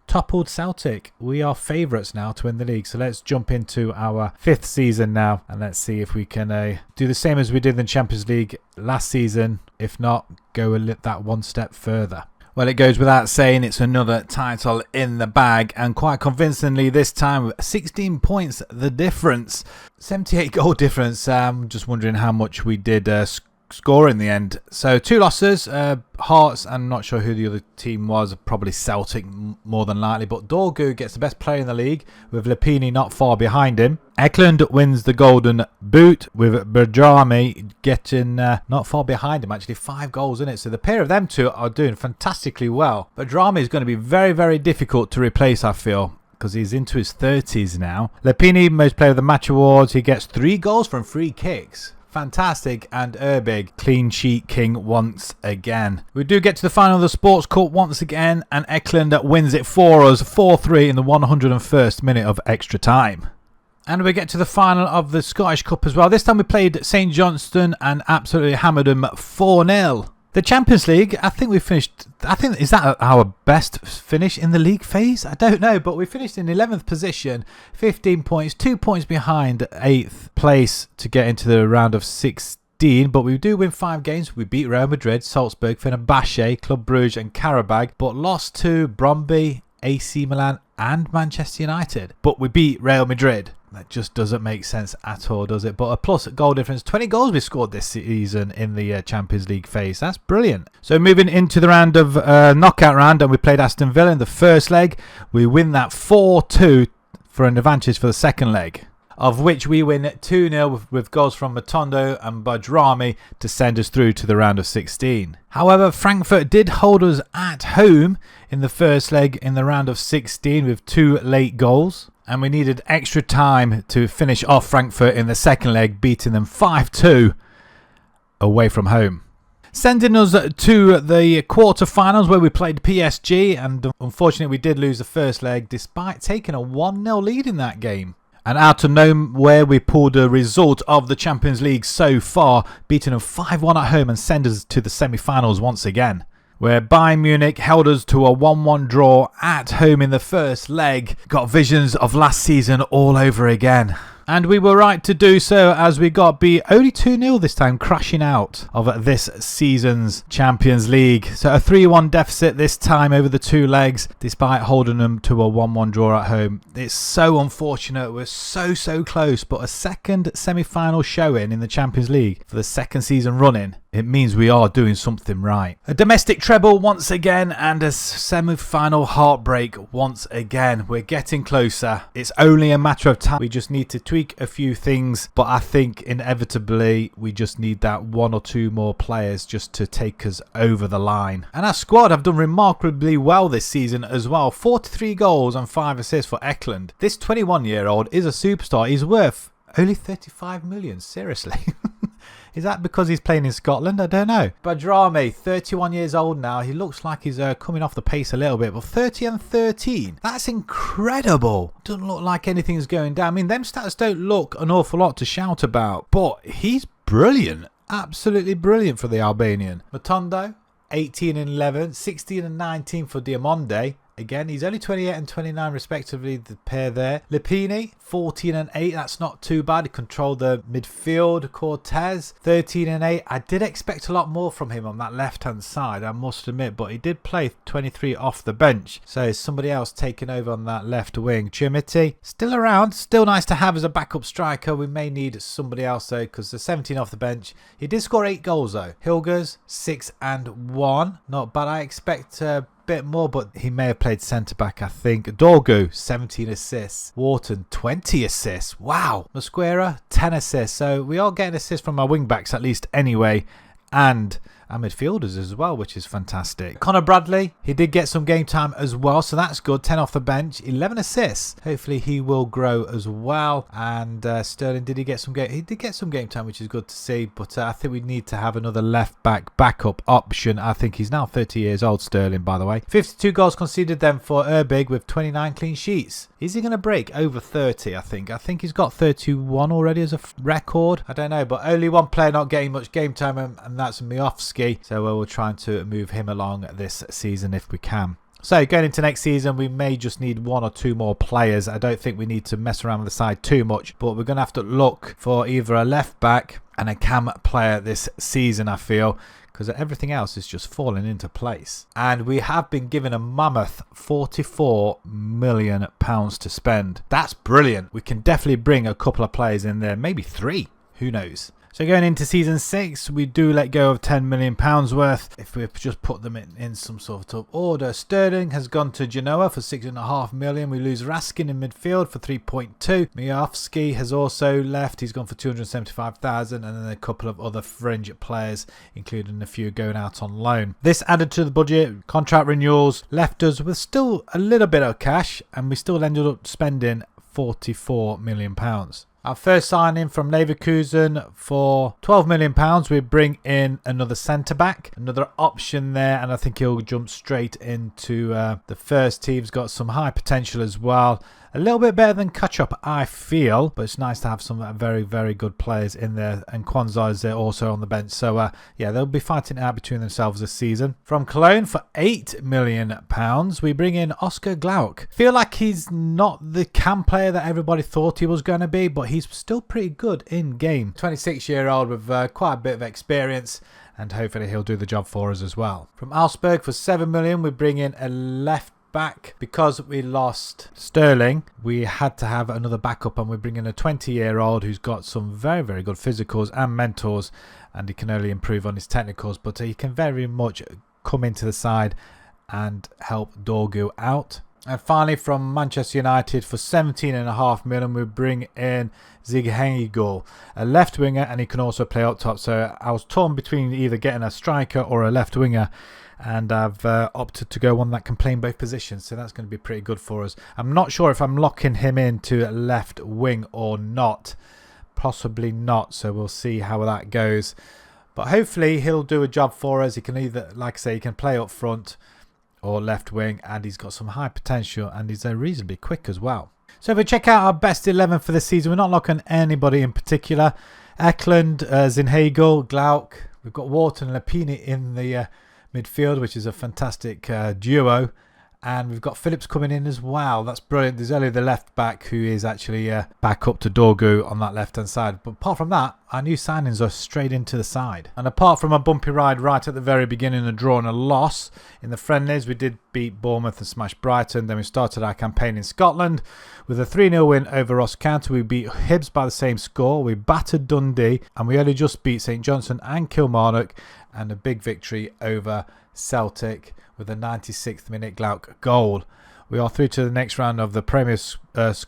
toppled Celtic. We are favourites now to win the league. So let's jump into our 5th season now, and let's see if we can do the same as we did in the Champions League last season. If not, go that one step further. Well, it goes without saying, it's another title in the bag, and quite convincingly this time, 16 points the difference. 78 goal difference. I'm just wondering how much we did score in the end. So 2 losses, Hearts, I'm not sure who the other team was, probably Celtic more than likely, but Dorgu gets the best player in the league with Lepini not far behind him. Eklund wins the golden boot with Badrami getting not far behind him, actually 5 goals in it. So the pair of them two are doing fantastically well. Badrami is going to be very, very difficult to replace, I feel, because he's into his 30s now. Lepini, most player of the match awards, he gets 3 goals from free kicks. Fantastic. And Erbig, clean sheet king once again. We do get to the final of the Sports Cup once again, and Eklund wins it for us 4-3 in the 101st minute of extra time. And we get to the final of the Scottish Cup as well. This time we played St Johnstone and absolutely hammered them 4-0. The Champions League, I think we finished, is that our best finish in the league phase? I don't know, but we finished in 11th position, 15 points, 2 points behind 8th place to get into the round of 16. But we do win 5 games. We beat Real Madrid, Salzburg, Fenerbahce, Club Brugge and Qarabag, but lost to Brøndby, AC Milan and Manchester United. But we beat Real Madrid. That just doesn't make sense at all, does it? But a plus goal difference. 20 goals we scored this season in the Champions League phase. That's brilliant. So moving into the round of knockout round, and we played Aston Villa in the first leg. We win that 4-2 for an advantage for the second leg, of which we win 2-0 with goals from Matondo and Bajrami to send us through to the round of 16. However, Frankfurt did hold us at home in the first leg in the round of 16 with 2 late goals. And we needed extra time to finish off Frankfurt in the second leg, beating them 5-2 away from home. Sending us to the quarter-finals where we played PSG, and unfortunately we did lose the first leg despite taking a 1-0 lead in that game. And out of nowhere we pulled a result of the Champions League so far, beating them 5-1 at home and send us to the semi-finals once again, where Bayern Munich held us to a 1-1 draw at home in the first leg. Got visions of last season all over again. And we were right to do so, as we got beat only 2-0 this time, crashing out of this season's Champions League. So a 3-1 deficit this time over the 2 legs, despite holding them to a 1-1 draw at home. It's so unfortunate. We're so close, but a second semi-final showing in the Champions League for the second season running. It means we are doing something right. A domestic treble once again, and a semi-final heartbreak once again. We're getting closer. It's only a matter of time. We just need to tweak a few things, but I think inevitably we just need that 1 or 2 more players just to take us over the line. And our squad have done remarkably well this season as well. 43 goals and 5 assists for Eklund. This 21-year-old is a superstar. He's worth only 35 million. Seriously. Is that because he's playing in Scotland? I don't know. Bajrami, 31 years old now. He looks like he's coming off the pace a little bit. But 30 and 13. That's incredible. Doesn't look like anything's going down. I mean, them stats don't look an awful lot to shout about. But he's brilliant. Absolutely brilliant for the Albanian. Matondo, 18 and 11. 16 and 19 for Diamonde. Again, he's only 28 and 29 respectively, the pair there. Lipini, 14 and 8. That's not too bad. He controlled the midfield. Cortez, 13 and 8. I did expect a lot more from him on that left-hand side, I must admit. But he did play 23 off the bench. So somebody else taking over on that left wing. Chimiti, still around. Still nice to have as a backup striker. We may need somebody else though, because the 17 off the bench. He did score 8 goals though. Hilgers, 6 and 1. Not bad. I expect bit more, but he may have played centre back, I think. Dorgu, 17 assists. Wharton, 20 assists. Wow. Mosquera, 10 assists. So we are getting assists from our wing backs at least anyway, and our midfielders as well, which is fantastic. Connor Bradley, he did get some game time as well, so that's good. 10 off the bench, 11 assists. Hopefully he will grow as well. And Sterling, did he get some game? He did get some game time, which is good to see, but I think we need to have another left back backup option. I think he's now 30 years old, Sterling, by the way. 52 goals conceded then for Erbig with 29 clean sheets. Is he going to break over 30, I think? I think he's got 31 already as a record. I don't know, but only one player not getting much game time, and that's Miofsky. So we're trying to move him along this season if we can. So going into next season, we may just need 1 or 2 more players. I don't think we need to mess around with the side too much, but we're going to have to look for either a left back and a cam player this season, I feel, because everything else is just falling into place. And we have been given a mammoth £44 million to spend. That's brilliant. We can definitely bring a couple of players in there, maybe 3. Who knows? So going into season 6, we do let go of £10 million worth. If we just put them in some sort of order. Sterling has gone to Genoa for £6.5 million. We lose Raskin in midfield for 3.2. Miofsky has also left. He's gone for 275,000, and then a couple of other fringe players, including a few going out on loan. This added to the budget. Contract renewals left us with still a little bit of cash, and we still ended up spending £44 million. Our first signing from Leverkusen for £12 million. We bring in another centre-back, another option there, and I think he'll jump straight into the first team. He's got some high potential as well. A little bit better than Ketchup, I feel, but it's nice to have some very, very good players in there. And Kwanzaa is there also on the bench. So, yeah, they'll be fighting it out between themselves this season. From Cologne for £8 million, we bring in Oscar Glauc. Feel like he's not the cam player that everybody thought he was going to be, but he's still pretty good in game. 26-year-old with quite a bit of experience, and hopefully he'll do the job for us as well. From Augsburg for £7 million, we bring in a left back. Because we lost Sterling, we had to have another backup, and we bring in a 20-year-old who's got some very, very good physicals and mentors, and he can only improve on his technicals, but he can very much come into the side and help Dorgu out. And finally, from Manchester United for £17.5 million, we bring in Zighengel, a left winger, and he can also play up top. So I was torn between either getting a striker or a left winger, and I've opted to go one that can play in both positions, so that's going to be pretty good for us. I'm not sure if I'm locking him into left wing or not. Possibly not, so we'll see how that goes. But hopefully he'll do a job for us. He can either, like I say, he can play up front or left wing, and he's got some high potential, and he's reasonably quick as well. So if we check out our best 11 for the season, we're not locking anybody in particular. Eklund, Zighengel, Glauc. We've got Wharton and Lapini in the midfield, which is a fantastic duo. And we've got Phillips coming in as well. That's brilliant. There's only the left back who is actually back up to Dorgu on that left-hand side. But apart from that, our new signings are straight into the side. And apart from a bumpy ride right at the very beginning, a draw and a loss in the friendlies, we did beat Bournemouth and smash Brighton. Then we started our campaign in Scotland with a 3-0 win over Ross County. We beat Hibs by the same score. We battered Dundee, and we only just beat St Johnstone and Kilmarnock, and a big victory over Celtic with a 96th minute Glauc goal. We are through to the next round of the Premier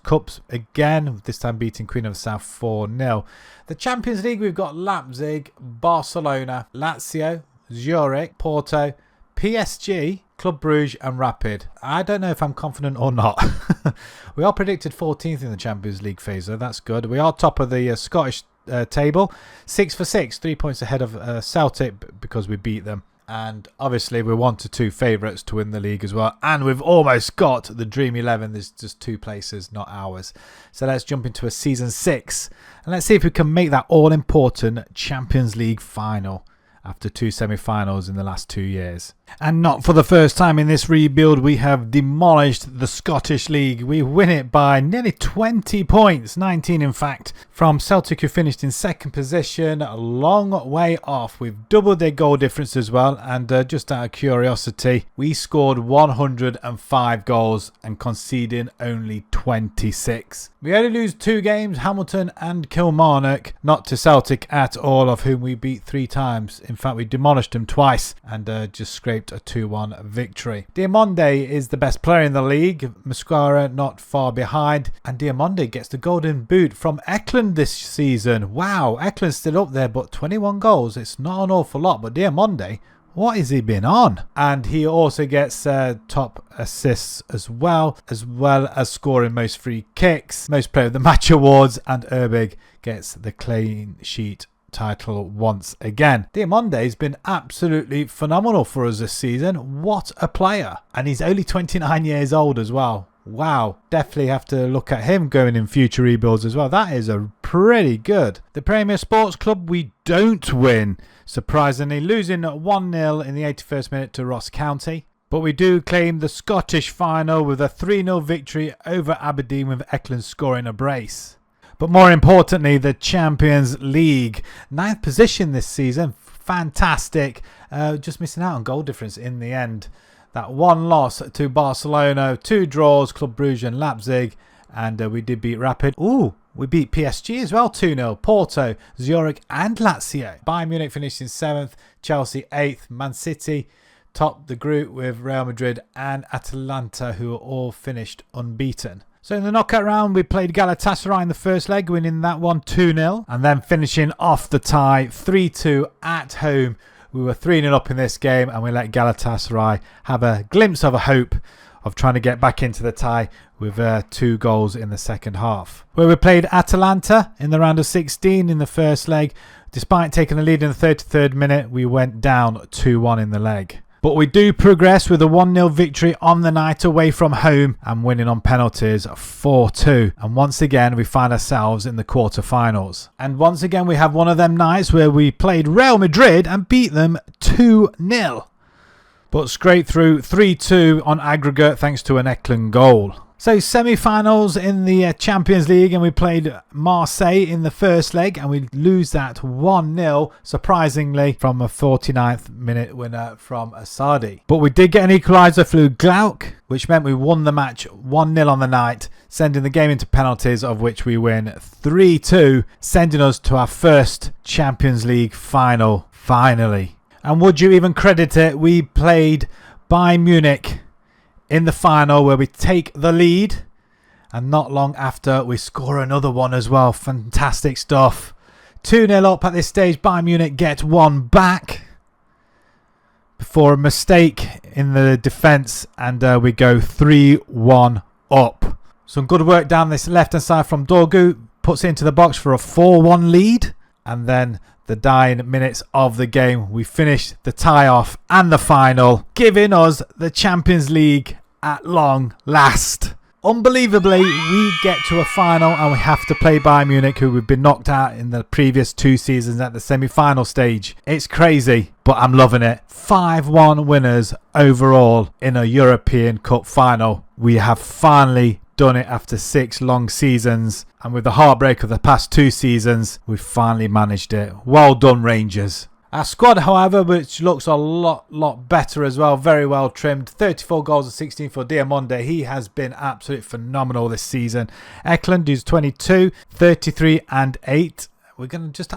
Cups again, this time beating Queen of the South 4-0. The Champions League, we've got Leipzig, Barcelona, Lazio, Zurich, Porto, PSG, Club Brugge and Rapid. I don't know if I'm confident or not. We are predicted 14th in the Champions League phase, though. That's good. We are top of the Scottish table, 6 for 6, 3 points ahead of Celtic because we beat them. And obviously we're 1 to 2 favourites to win the league as well. And we've almost got the Dream 11. There's just 2 places, not ours. So let's jump into a Season 6. And let's see if we can make that all-important Champions League final after 2 semi-finals in the last 2 years. And not for the first time in this rebuild, we have demolished the Scottish League. We win it by nearly 20 points, 19 in fact, from Celtic, who finished in second position, a long way off. We've doubled their goal difference as well, and just out of curiosity, we scored 105 goals and conceding only 26. We only lose 2 games, Hamilton and Kilmarnock, not to Celtic at all, of whom we beat 3 times. In fact, we demolished them twice and just scraped a 2-1 victory. Diamonde is the best player in the league, Musquera not far behind, and Diamonde gets the golden boot from Eklund this season. Wow, Eklund's still up there, but 21 goals, it's not an awful lot, but Diamonde, what has he been on? And he also gets top assists as well as scoring most free kicks, most player of the match awards, and Urbig gets the clean sheet title once again. Diamonde has been absolutely phenomenal for us this season. What a player. And he's only 29 years old as well. Wow, definitely have to look at him going in future rebuilds as well. That is a pretty good. The Premier Sports Club, we don't win, surprisingly, losing 1-0 in the 81st minute to Ross County. But we do claim the Scottish final with a 3-0 victory over Aberdeen, with Eklund scoring a brace. But more importantly, the Champions League. 9th position this season. Fantastic. Just missing out on goal difference in the end. That 1 loss to Barcelona, 2 draws, Club Brugge and Leipzig. And we did beat Rapid. Ooh, we beat PSG as well, 2-0. Porto, Zurich and Lazio. Bayern Munich finished in 7th. Chelsea 8th. Man City topped the group with Real Madrid and Atalanta, who are all finished unbeaten. So in the knockout round, we played Galatasaray in the first leg, winning that one 2-0. And then finishing off the tie 3-2 at home. We were 3-0 up in this game, and we let Galatasaray have a glimpse of a hope of trying to get back into the tie with 2 goals in the second half. Where we played Atalanta in the round of 16 in the first leg. Despite taking the lead in the 33rd minute, we went down 2-1 in the leg. But we do progress with a 1-0 victory on the night away from home and winning on penalties 4-2. And once again, we find ourselves in the quarterfinals. And once again, we have one of them nights where we played Real Madrid and beat them 2-0. But scraped through 3-2 on aggregate thanks to an Eklund goal. So semi-finals in the Champions League, and we played Marseille in the first leg and we lose that 1-0, surprisingly, from a 49th minute winner from Asadi. But we did get an equaliser through Glauc, which meant we won the match 1-0 on the night, sending the game into penalties, of which we win 3-2, sending us to our first Champions League final, finally. And would you even credit it, we played Bayern Munich in the final where we take the lead, and not long after we score another one as well. Fantastic stuff. 2-0 up at this stage. Bayern Munich get one back before a mistake in the defence, and we go 3-1 up. Some good work down this left hand side from Dorgu, puts it into the box for a 4-1 lead, and then the dying minutes of the game, we finish the tie-off and the final, giving us the Champions League at long last. Unbelievably, we get to a final and we have to play Bayern Munich, who we've been knocked out in the previous 2 seasons at the semi-final stage. It's crazy, but I'm loving it. 5-1 winners overall in a European Cup final. We have finally done it after 6 long seasons, and with the heartbreak of the past 2 seasons, we've finally managed it. Well done, Rangers. Our squad, however, which looks a lot better as well, very well trimmed. 34 goals and 16 for Diamonde. He has been absolutely phenomenal this season. Eklund, who's 22, 33 and 8. I want to just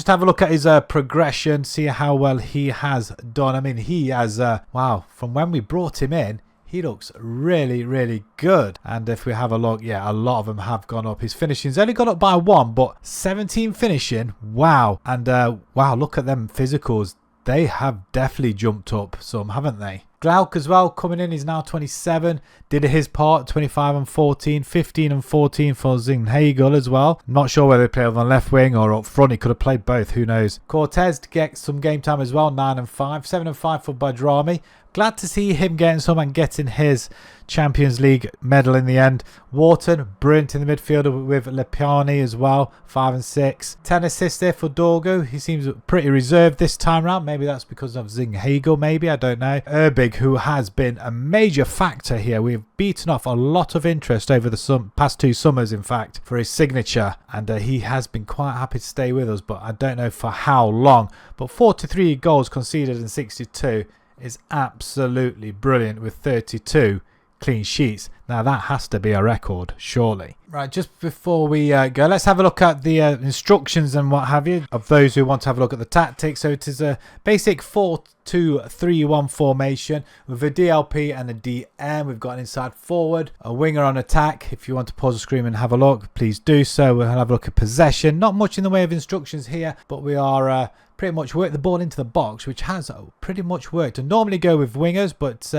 have a look at his progression, see how well he has done. I mean, he has, wow, from when we brought him in, he looks really good. And if we have a look, yeah, a lot of them have gone up. His finishing's only gone up by 1, but 17 finishing, wow. And wow, look at them physicals. They have definitely jumped up some, haven't they? Glauc as well coming in, he's now 27, did his part, 25 and 14, 15 and 14 for Zinghagel as well. Not sure whether they play on the left wing or up front, he could have played both, who knows. Cortez gets some game time as well, 9 and 5, 7 and 5 for Badrami. Glad to see him getting some and getting his Champions League medal in the end. Wharton, brilliant in the midfield with Lepiani as well, 5 and 6. 10 assists there for Dorgu. He seems pretty reserved this time around. Maybe that's because of Zinghagel, maybe, I don't know. Erbig, who has been a major factor here. We've beaten off a lot of interest over the past 2 summers, in fact, for his signature. And he has been quite happy to stay with us, but I don't know for how long. But 43 goals conceded in 62 is absolutely brilliant, with 32 clean sheets. Now that has to be a record, surely. Right, just before we go, let's have a look at the instructions and what have you, of those who want to have a look at the tactics. So it is a basic 4-2-3-1 formation with a DLP and a DM. We've got an inside forward, a winger on attack. If you want to pause the screen and have a look, please do so. We'll have a look at possession. Not much in the way of instructions here, but we are pretty much work the ball into the box, which has pretty much worked. I normally go with wingers, but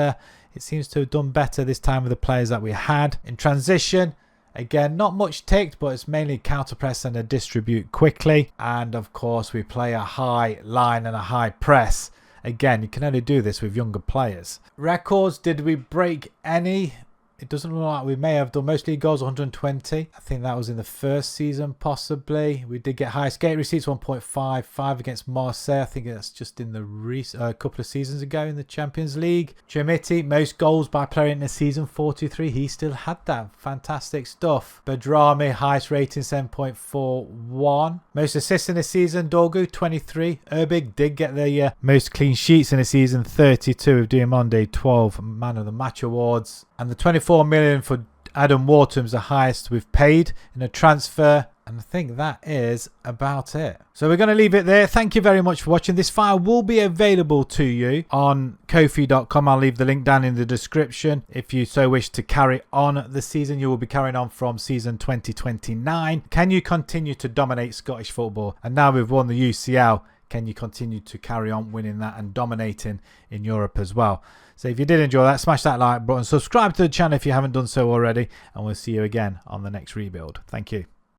it seems to have done better this time with the players that we had. In transition, again, not much ticked, but it's mainly counter press and a distribute quickly. And of course, we play a high line and a high press. Again, you can only do this with younger players. Records, did we break any? It doesn't look like we may have done. Most league goals, 120. I think that was in the first season, possibly. We did get high skate receipts, 1.55 against Marseille. I think that's just in the couple of seasons ago in the Champions League. Chemiti, most goals by player in the season, 43. He still had that. Fantastic stuff. Badrami, highest rating, 7.41. Most assists in the season, Dorgu, 23. Erbig did get the most clean sheets in the season, 32 with Diamonde, 12 Man of the Match awards. And the 24 million for Adam Wharton's the highest we've paid in a transfer. And I think that is about it. So we're going to leave it there. Thank you very much for watching. This file will be available to you on Ko-fi.com. I'll leave the link down in the description. If you so wish to carry on the season, you will be carrying on from season 2029. Can you continue to dominate Scottish football? And now we've won the UCL. Can you continue to carry on winning that and dominating in Europe as well? So if you did enjoy that, smash that like button, subscribe to the channel if you haven't done so already, and we'll see you again on the next rebuild. Thank you.